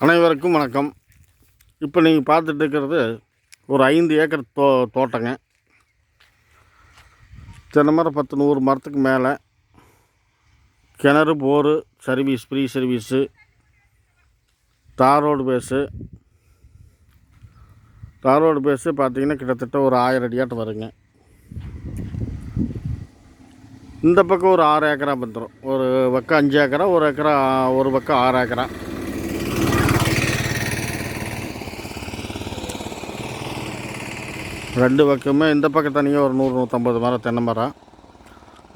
அனைவருக்கும் வணக்கம். இப்போ நீங்கள் பார்த்துட்டு இருக்கிறது ஒரு 5 ஏக்கர் தோட்டங்க. தென்னை மரம் 10-100 மரத்துக்கு மேலே, கிணறு, போரு, சர்வீஸ், ஃப்ரீ சர்வீஸு, தார் ரோடு பேஸு பார்த்திங்கன்னா கிட்டத்தட்ட ஒரு 1000 அடியாட்டம் வருங்க. இந்த பக்கம் ஒரு 6 ஏக்கரா வந்துடும். ஒரு பக்கம் 5 ஏக்கரா, ஒரு பக்கம் 6 ஏக்கரா. ரெண்டு பக்கமே இந்த பக்கம் தனியாக ஒரு 100-150 மரம் தென்னை மரம்.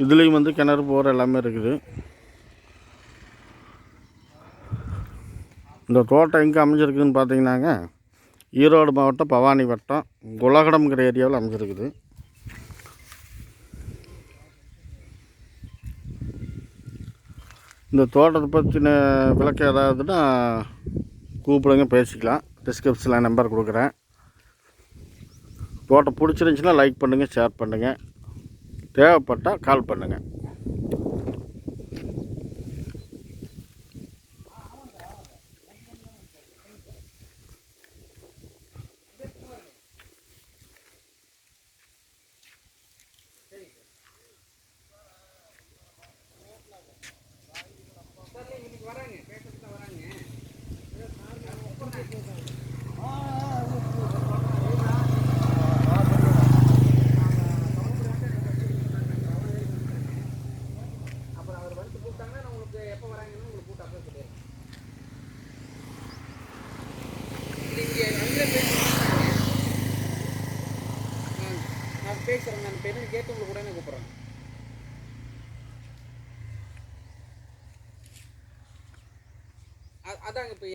இதுலேயும் கிணறு, போர் எல்லாமே இருக்குது. இந்த தோட்டம் எங்கே அமைஞ்சிருக்குதுன்னு பார்த்தீங்கன்னாங்க, ஈரோடு மாவட்டம் பவானி வட்டம் குலகடம்ங்கிற ஏரியாவில் அமைஞ்சிருக்குது. இந்த தோட்டத்தை பற்றின விளக்கம் ஏதாவதுன்னா கூப்பிடுங்க, பேசிக்கலாம். டிஸ்கிரிப்ஷனில் நம்பர் கொடுக்குறேன். தோட்டம் பிடிச்சிருந்துச்சின்னா லைக் பண்ணுங்கள், ஷேர் பண்ணுங்கள். தேவைப்பட்டால் கால் பண்ணுங்கள். நான் பேசுகிறேன். நான் பெண்ணு கேட்டு உங்களுக்கு உடனே கூப்பிட்றேன். அதாங்க இப்போ